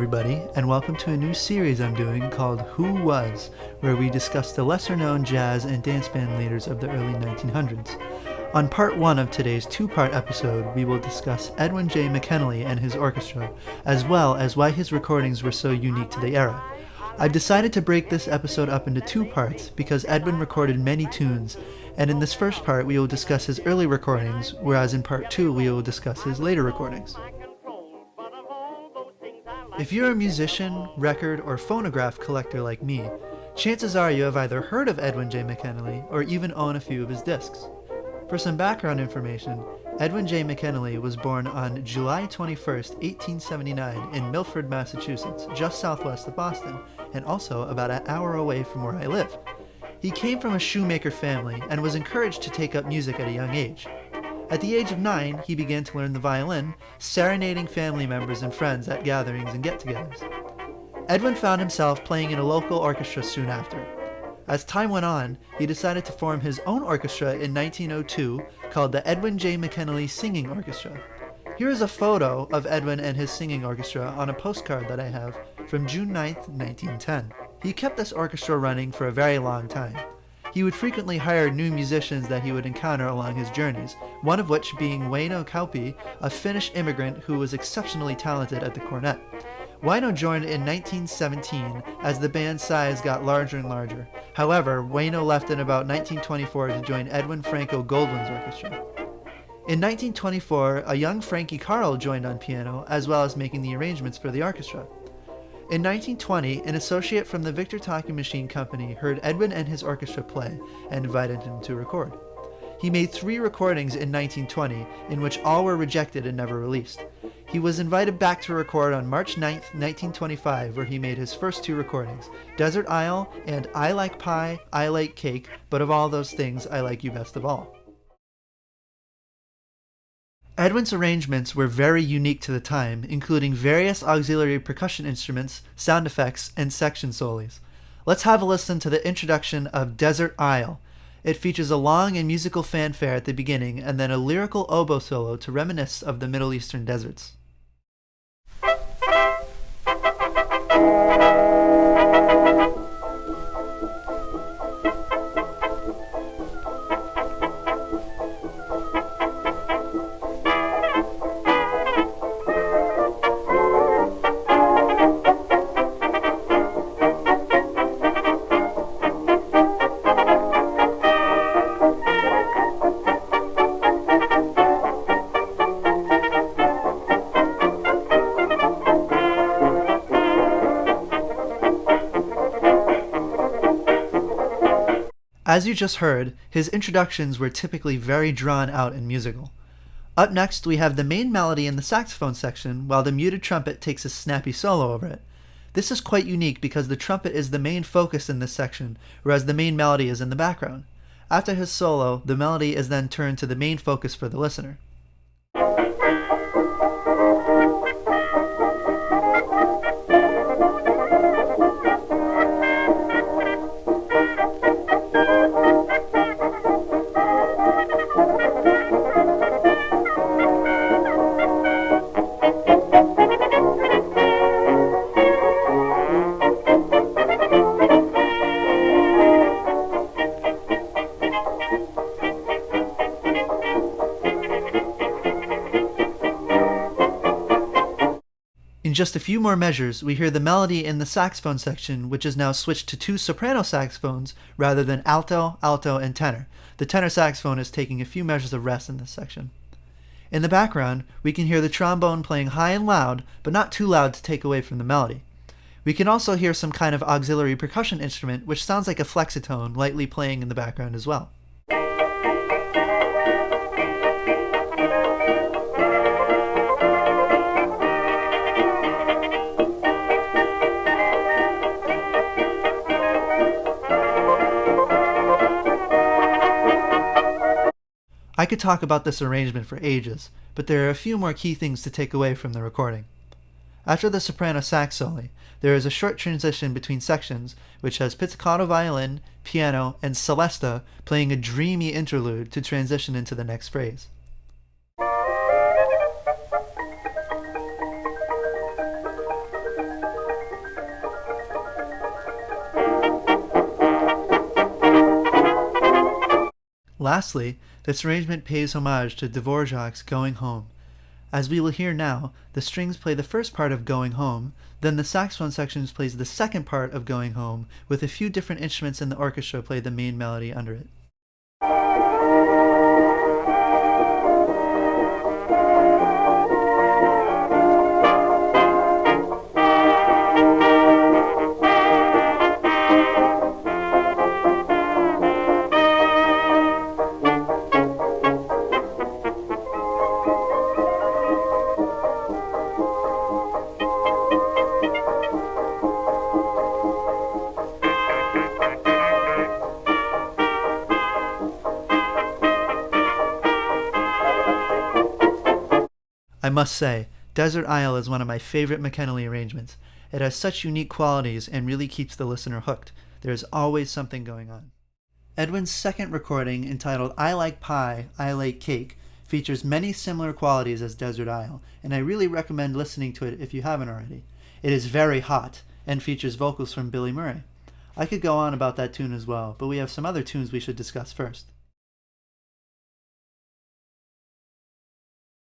everybody, and welcome to a new series I'm doing called Who Was, where we discuss the lesser-known jazz and dance band leaders of the early 1900s. On part 1 of today's two-part episode, we will discuss Edwin J. McEnelly and his orchestra, as well as why his recordings were so unique to the era. I've decided to break this episode up into two parts because Edwin recorded many tunes, and in this first part we will discuss his early recordings, whereas in part 2 we will discuss his later recordings. If you're a musician, record, or phonograph collector like me, chances are you have either heard of Edwin J. McEnelly or even own a few of his discs. For some background information, Edwin J. McEnelly was born on July 21, 1879 in Milford, Massachusetts, just southwest of Boston, and also about an hour away from where I live. He came from a shoemaker family and was encouraged to take up music at a young age. At the age of 9, he began to learn the violin, serenading family members and friends at gatherings and get-togethers. Edwin found himself playing in a local orchestra soon after. As time went on, he decided to form his own orchestra in 1902 called the Edwin J. McEnelly Singing Orchestra. Here is a photo of Edwin and his singing orchestra on a postcard that I have from June 9, 1910. He kept this orchestra running for a very long time. He would frequently hire new musicians that he would encounter along his journeys, one of which being Wäinö Kauppi, a Finnish immigrant who was exceptionally talented at the cornet. Wäinö joined in 1917 as the band's size got larger and larger. However, Wäinö left in about 1924 to join Edwin Franco Goldwyn's orchestra. In 1924, a young Frankie Carl joined on piano, as well as making the arrangements for the orchestra. In 1920, an associate from the Victor Talking Machine Company heard Edwin and his orchestra play and invited him to record. He made 3 recordings in 1920, in which all were rejected and never released. He was invited back to record on March 9, 1925, where he made his first 2 recordings, Desert Isle and I Like Pie, I Like Cake, but of all those things, I like you best of all. Edwin's arrangements were very unique to the time, including various auxiliary percussion instruments, sound effects, and section solos. Let's have a listen to the introduction of Desert Isle. It features a long and musical fanfare at the beginning and then a lyrical oboe solo to reminisce of the Middle Eastern deserts. As you just heard, his introductions were typically very drawn out and musical. Up next, we have the main melody in the saxophone section, while the muted trumpet takes a snappy solo over it. This is quite unique because the trumpet is the main focus in this section, whereas the main melody is in the background. After his solo, the melody is then turned to the main focus for the listener. In just a few more measures, we hear the melody in the saxophone section, which is now switched to 2 soprano saxophones rather than alto, alto, and tenor. The tenor saxophone is taking a few measures of rest in this section. In the background, we can hear the trombone playing high and loud, but not too loud to take away from the melody. We can also hear some kind of auxiliary percussion instrument, which sounds like a flexitone, lightly playing in the background as well. I could talk about this arrangement for ages, but there are a few more key things to take away from the recording. After the soprano sax solo, there is a short transition between sections, which has pizzicato violin, piano, and celesta playing a dreamy interlude to transition into the next phrase. Lastly, this arrangement pays homage to Dvorak's Going Home. As we will hear now, the strings play the first part of Going Home, then the saxophone section plays the second part of Going Home, with a few different instruments in the orchestra play the main melody under it. I must say, Desert Isle is one of my favorite McEnelly arrangements. It has such unique qualities and really keeps the listener hooked. There is always something going on. Edwin's second recording, entitled I Like Pie, I Like Cake, features many similar qualities as Desert Isle, and I really recommend listening to it if you haven't already. It is very hot, and features vocals from Billy Murray. I could go on about that tune as well, but we have some other tunes we should discuss first.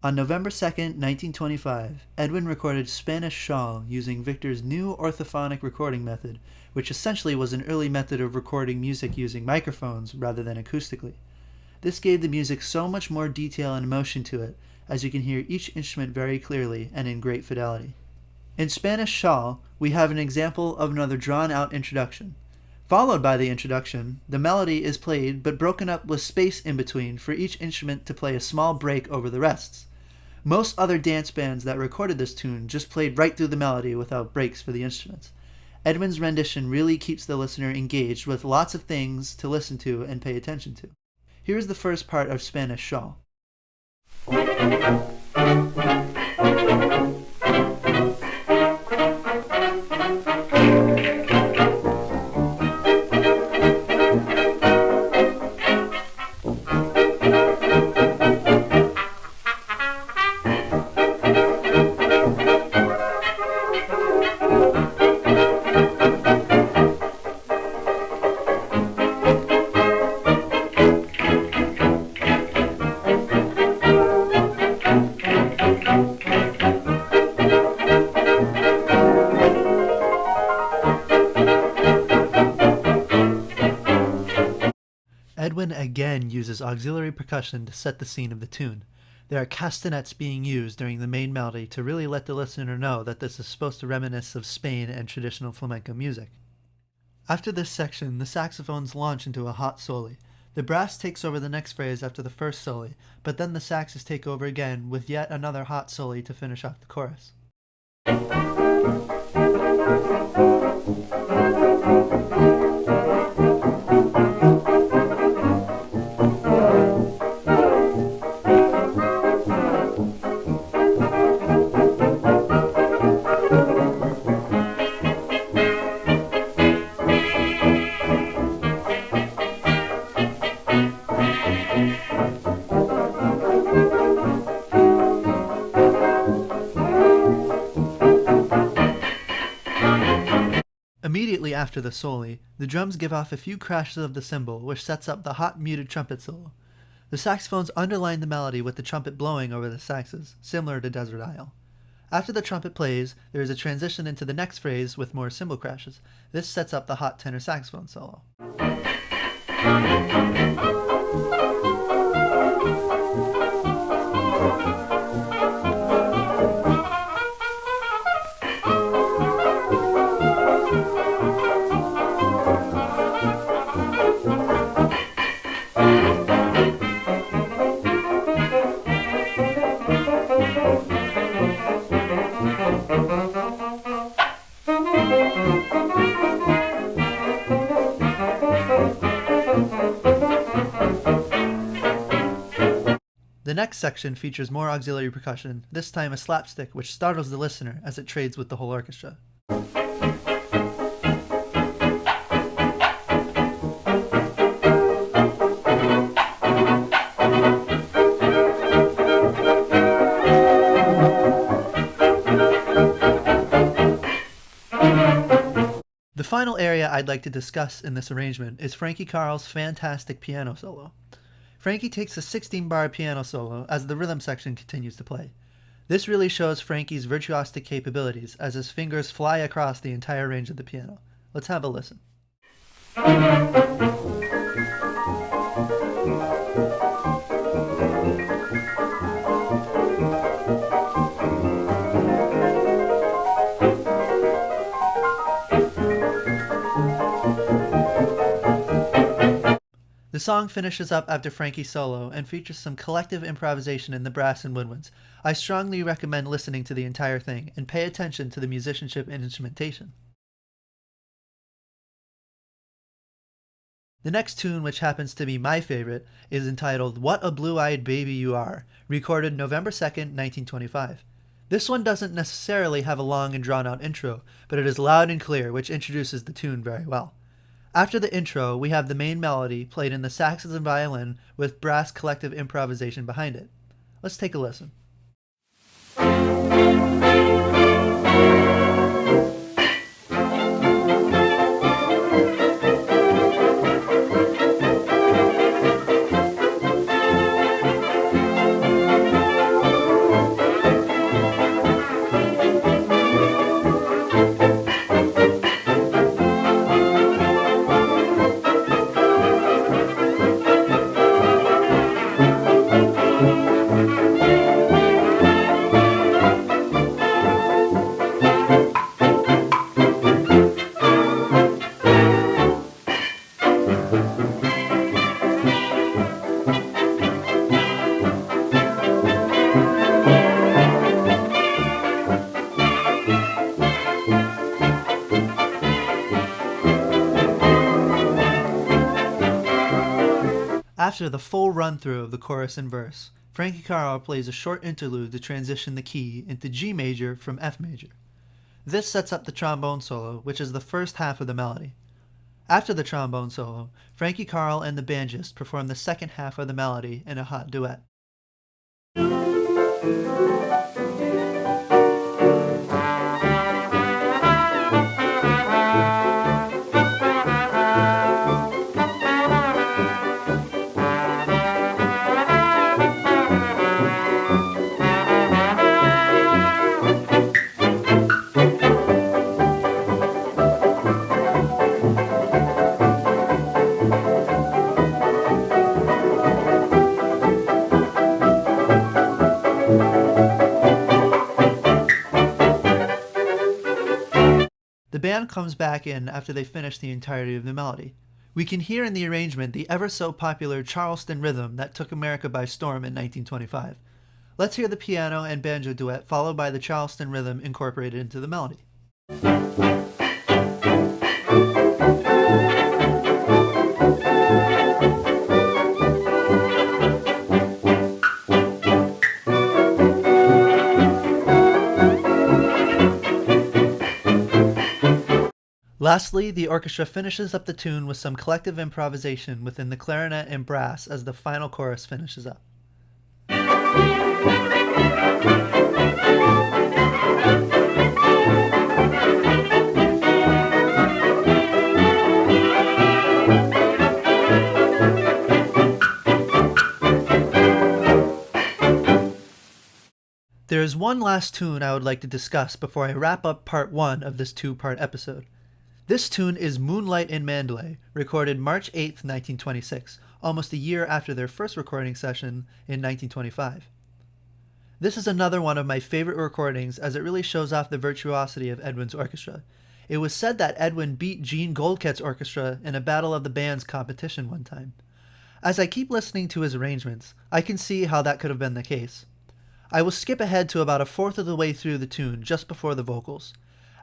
On November 2nd, 1925, Edwin recorded Spanish Shawl using Victor's new orthophonic recording method, which essentially was an early method of recording music using microphones rather than acoustically. This gave the music so much more detail and emotion to it, as you can hear each instrument very clearly and in great fidelity. In Spanish Shawl, we have an example of another drawn-out introduction. Followed by the introduction, the melody is played but broken up with space in between for each instrument to play a small break over the rests. Most other dance bands that recorded this tune just played right through the melody without breaks for the instruments. Edwin's rendition really keeps the listener engaged with lots of things to listen to and pay attention to. Here is the first part of Spanish Shawl. Edwin again uses auxiliary percussion to set the scene of the tune. There are castanets being used during the main melody to really let the listener know that this is supposed to reminisce of Spain and traditional flamenco music. After this section, the saxophones launch into a hot soli. The brass takes over the next phrase after the first soli, but then the saxes take over again with yet another hot soli to finish off the chorus. Immediately after the soli, the drums give off a few crashes of the cymbal, which sets up the hot muted trumpet solo. The saxophones underline the melody with the trumpet blowing over the saxes, similar to Desert Isle. After the trumpet plays, there is a transition into the next phrase with more cymbal crashes. This sets up the hot tenor saxophone solo. The next section features more auxiliary percussion, this time a slapstick which startles the listener as it trades with the whole orchestra. The final area I'd like to discuss in this arrangement is Frankie Carl's fantastic piano solo. Frankie takes a 16-bar piano solo as the rhythm section continues to play. This really shows Frankie's virtuosic capabilities as his fingers fly across the entire range of the piano. Let's have a listen. The song finishes up after Frankie's solo and features some collective improvisation in the brass and woodwinds. I strongly recommend listening to the entire thing and pay attention to the musicianship and instrumentation. The next tune, which happens to be my favorite, is entitled What a Blue-Eyed Baby You Are, recorded November 2nd, 1925. This one doesn't necessarily have a long and drawn-out intro, but it is loud and clear, which introduces the tune very well. After the intro, we have the main melody played in the saxes and violin with brass collective improvisation behind it. Let's take a listen. After the full run-through of the chorus and verse, Frankie Carl plays a short interlude to transition the key into G major from F major. This sets up the trombone solo, which is the first half of the melody. After the trombone solo, Frankie Carl and the banjist perform the second half of the melody in a hot duet. The band comes back in after they finish the entirety of the melody. We can hear in the arrangement the ever-so-popular Charleston rhythm that took America by storm in 1925. Let's hear the piano and banjo duet followed by the Charleston rhythm incorporated into the melody. Lastly, the orchestra finishes up the tune with some collective improvisation within the clarinet and brass as the final chorus finishes up. There is one last tune I would like to discuss before I wrap up part 1 of this 2-part episode. This tune is Moonlight in Mandalay, recorded March 8, 1926, almost a year after their first recording session in 1925. This is another one of my favorite recordings as it really shows off the virtuosity of Edwin's orchestra. It was said that Edwin beat Gene Goldket's orchestra in a Battle of the Bands competition one time. As I keep listening to his arrangements, I can see how that could have been the case. I will skip ahead to about a fourth of the way through the tune just before the vocals.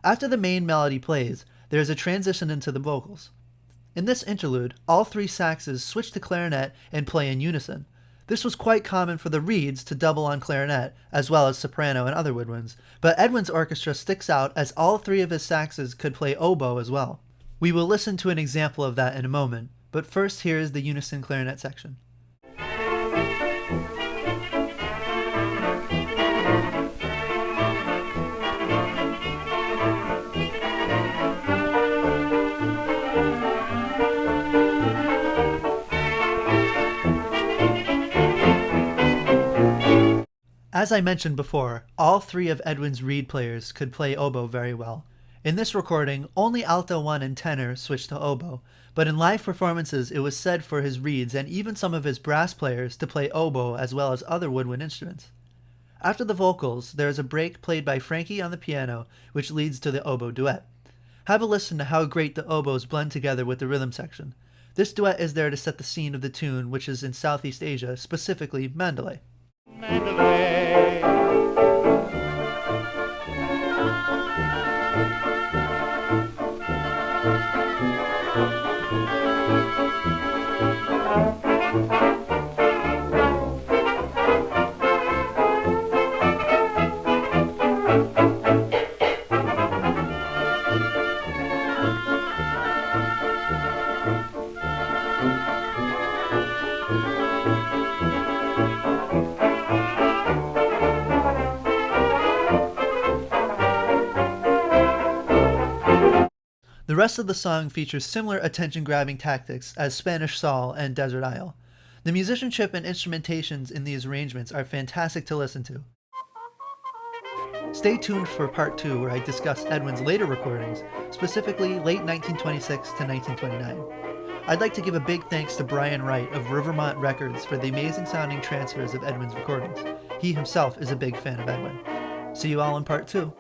After the main melody plays, there is a transition into the vocals. In this interlude, all 3 saxes switch to clarinet and play in unison. This was quite common for the reeds to double on clarinet, as well as soprano and other woodwinds, but Edwin's orchestra sticks out as all 3 of his saxes could play oboe as well. We will listen to an example of that in a moment, but first here is the unison clarinet section. As I mentioned before, all three of Edwin's reed players could play oboe very well. In this recording, only alto 1 and tenor switched to oboe, but in live performances it was said for his reeds and even some of his brass players to play oboe as well as other woodwind instruments. After the vocals, there is a break played by Frankie on the piano, which leads to the oboe duet. Have a listen to how great the oboes blend together with the rhythm section. This duet is there to set the scene of the tune, which is in Southeast Asia, specifically Mandalay. The rest of the song features similar attention-grabbing tactics as Spanish Saul and Desert Isle. The musicianship and instrumentations in these arrangements are fantastic to listen to. Stay tuned for part 2 where I discuss Edwin's later recordings, specifically late 1926 to 1929. I'd like to give a big thanks to Brian Wright of Rivermont Records for the amazing sounding transfers of Edwin's recordings. He himself is a big fan of Edwin. See you all in part 2.